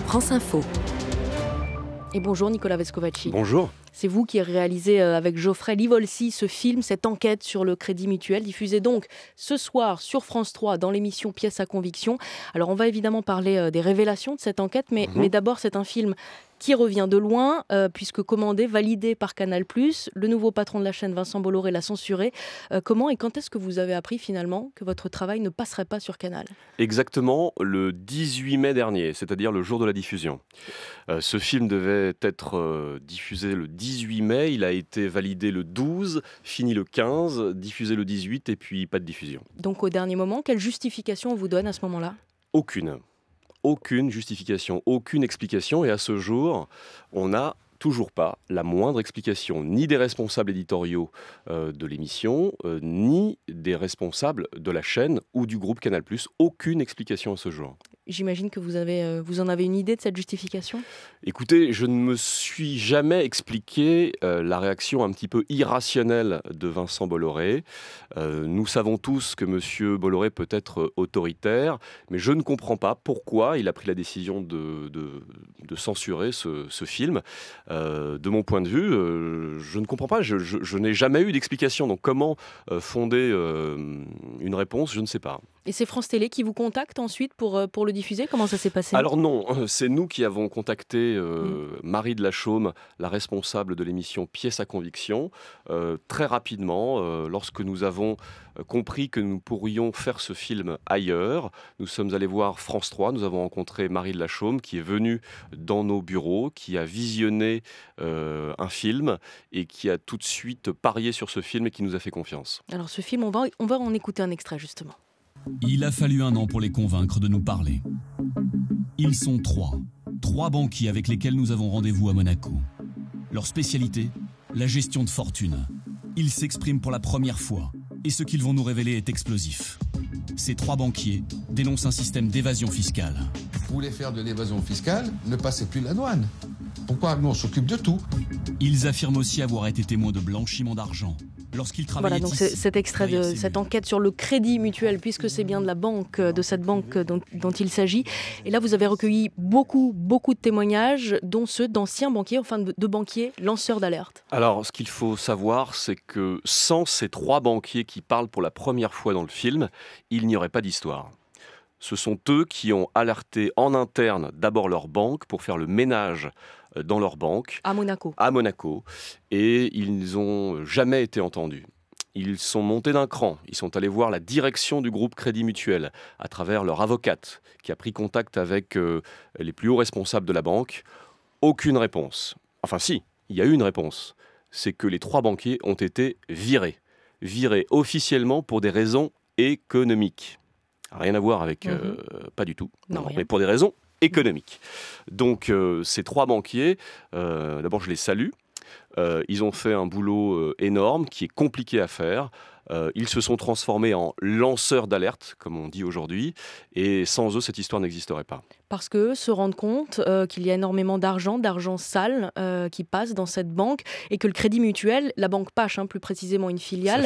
France Info. Et bonjour Nicolas Vescovaci. Bonjour. C'est vous qui avez réalisé avec Geoffrey Livolsi ce film, cette enquête sur le Crédit Mutuel, diffusée donc ce soir sur France 3 dans l'émission Pièce à conviction. Alors on va évidemment parler des révélations de cette enquête, mais d'abord c'est un film qui revient de loin, puisque commandé, validé par Canal+. Le nouveau patron de la chaîne, Vincent Bolloré, l'a censuré. Comment et quand est-ce que vous avez appris finalement que votre travail ne passerait pas sur Canal ? Exactement le 18 mai dernier, c'est-à-dire le jour de la diffusion. Ce film devait être diffusé le 18 mai, il a été validé le 12, fini le 15, diffusé le 18 et puis pas de diffusion. Donc au dernier moment, quelle justification on vous donne à ce moment-là ? Aucune justification, aucune explication. Et à ce jour, on n'a toujours pas la moindre explication, ni des responsables éditoriaux de l'émission, ni des responsables de la chaîne ou du groupe Canal+. Aucune explication à ce jour. J'imagine que vous en avez une idée de cette justification ? Écoutez, je ne me suis jamais expliqué la réaction un petit peu irrationnelle de Vincent Bolloré. Nous savons tous que M. Bolloré peut être autoritaire, mais je ne comprends pas pourquoi il a pris la décision de censurer ce film. De mon point de vue, je ne comprends pas, je n'ai jamais eu d'explication. Donc comment fonder une réponse, je ne sais pas. Et c'est France Télé qui vous contacte ensuite pour le diffuser ? Comment ça s'est passé ? Alors non, c'est nous qui avons contacté Marie de la Chaume, la responsable de l'émission Pièce à conviction, très rapidement, lorsque nous avons compris que nous pourrions faire ce film ailleurs. Nous sommes allés voir France 3, nous avons rencontré Marie de la Chaume qui est venue dans nos bureaux, qui a visionné un film et qui a tout de suite parié sur ce film et qui nous a fait confiance. Alors ce film, on va en écouter un extrait justement. Il a fallu 1 an pour les convaincre de nous parler. Ils sont 3 banquiers avec lesquels nous avons rendez-vous à Monaco. Leur spécialité, la gestion de fortune. Ils s'expriment pour la première fois et ce qu'ils vont nous révéler est explosif. Ces 3 banquiers dénoncent un système d'évasion fiscale. Vous voulez faire de l'évasion fiscale, ne passez plus la douane. Pourquoi nous on s'occupe de tout ? Ils affirment aussi avoir été témoins de blanchiment d'argent. Lorsqu'ils travaillaient Voilà, donc ici, cet extrait de cette enquête sur le Crédit Mutuel, puisque c'est bien de cette banque dont il s'agit. Et là, vous avez recueilli beaucoup de témoignages, dont ceux d'anciens banquiers, enfin de banquiers lanceurs d'alerte. Alors, ce qu'il faut savoir, c'est que sans ces 3 banquiers qui parlent pour la première fois dans le film, il n'y aurait pas d'histoire. Ce sont eux qui ont alerté en interne d'abord leur banque pour faire le ménage dans leur banque. À Monaco. À Monaco. Et ils n'ont jamais été entendus. Ils sont montés d'un cran. Ils sont allés voir la direction du groupe Crédit Mutuel à travers leur avocate qui a pris contact avec les plus hauts responsables de la banque. Aucune réponse. Enfin si, il y a eu une réponse. C'est que les 3 banquiers ont été virés. Virés officiellement pour des raisons économiques. Rien à voir avec... pas du tout. Non, mais pour des raisons économiques. Donc ces 3 banquiers, d'abord je les salue. Ils ont fait un boulot énorme qui est compliqué à faire. Ils se sont transformés en lanceurs d'alerte, comme on dit aujourd'hui, et sans eux, cette histoire n'existerait pas. Parce qu'eux se rendent compte qu'il y a énormément d'argent sale qui passe dans cette banque, et que le Crédit Mutuel, la banque Pache, plus précisément une filiale,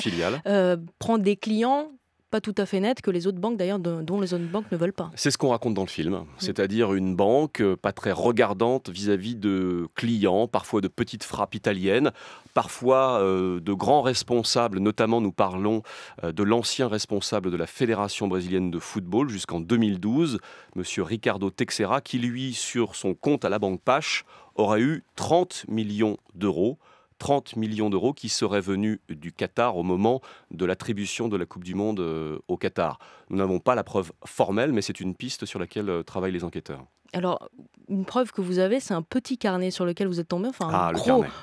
prend des clients pas tout à fait net que les autres banques d'ailleurs dont les autres banques ne veulent pas. C'est ce qu'on raconte dans le film, c'est-à-dire une banque pas très regardante vis-à-vis de clients, parfois de petites frappes italiennes, parfois de grands responsables, notamment nous parlons de l'ancien responsable de la Fédération brésilienne de football jusqu'en 2012, monsieur Ricardo Teixeira, qui lui, sur son compte à la banque Pache, aurait eu 30 millions d'euros. 30 millions d'euros qui seraient venus du Qatar au moment de l'attribution de la Coupe du Monde au Qatar. Nous n'avons pas la preuve formelle, mais c'est une piste sur laquelle travaillent les enquêteurs. Alors, une preuve que vous avez, c'est un petit carnet sur lequel vous êtes tombé,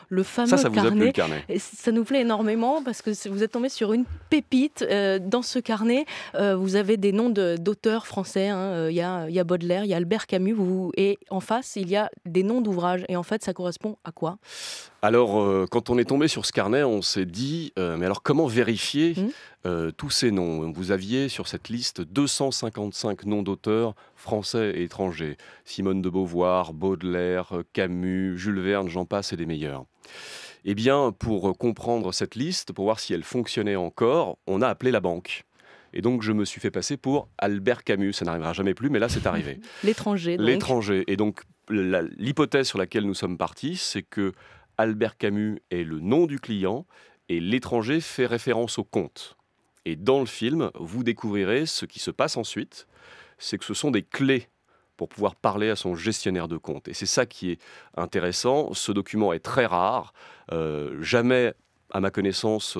le fameux ça vous a plu, le carnet. Et ça nous plaît énormément parce que vous êtes tombé sur une pépite. Dans ce carnet, vous avez des noms d'auteurs français. Il y a Baudelaire, il y a Albert Camus, et en face, il y a des noms d'ouvrages. Et en fait, ça correspond à quoi ? Alors, quand on est tombé sur ce carnet, on s'est dit, mais alors comment vérifier tous ces noms ? Vous aviez sur cette liste 255 noms d'auteurs français et étrangers. Simone de Beauvoir, Baudelaire, Camus, Jules Verne, j'en passe et des meilleurs. Eh bien, pour comprendre cette liste, pour voir si elle fonctionnait encore, on a appelé la banque. Et donc, je me suis fait passer pour Albert Camus. Ça n'arrivera jamais plus, mais là, c'est arrivé. L'étranger, donc. L'étranger. Et donc, l'hypothèse sur laquelle nous sommes partis, c'est que Albert Camus est le nom du client et l'étranger fait référence au conte. Et dans le film, vous découvrirez ce qui se passe ensuite, c'est que ce sont des clés pour pouvoir parler à son gestionnaire de compte. Et c'est ça qui est intéressant. Ce document est très rare. Jamais, à ma connaissance,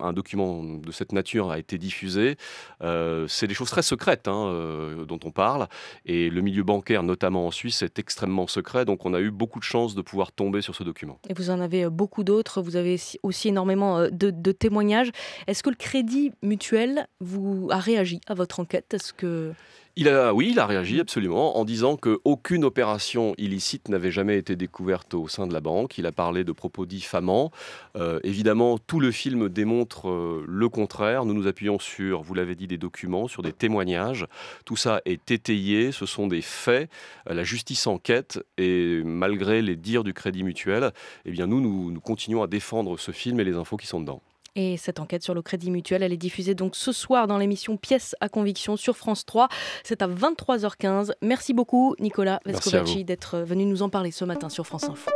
un document de cette nature a été diffusé. C'est des choses très secrètes dont on parle. Et le milieu bancaire, notamment en Suisse, est extrêmement secret. Donc on a eu beaucoup de chance de pouvoir tomber sur ce document. Et vous en avez beaucoup d'autres. Vous avez aussi énormément de témoignages. Est-ce que le Crédit Mutuel a réagi à votre enquête? Est-ce que... Il a réagi absolument en disant qu'aucune opération illicite n'avait jamais été découverte au sein de la banque. Il a parlé de propos diffamants. Évidemment, tout le film démontre le contraire. Nous nous appuyons sur, vous l'avez dit, des documents, sur des témoignages. Tout ça est étayé, ce sont des faits. La justice enquête et malgré les dires du Crédit Mutuel, eh bien nous continuons à défendre ce film et les infos qui sont dedans. Et cette enquête sur le Crédit Mutuel, elle est diffusée donc ce soir dans l'émission Pièces à conviction sur France 3. C'est à 23h15. Merci beaucoup Nicolas Vescovaci d'être venu nous en parler ce matin sur France Info.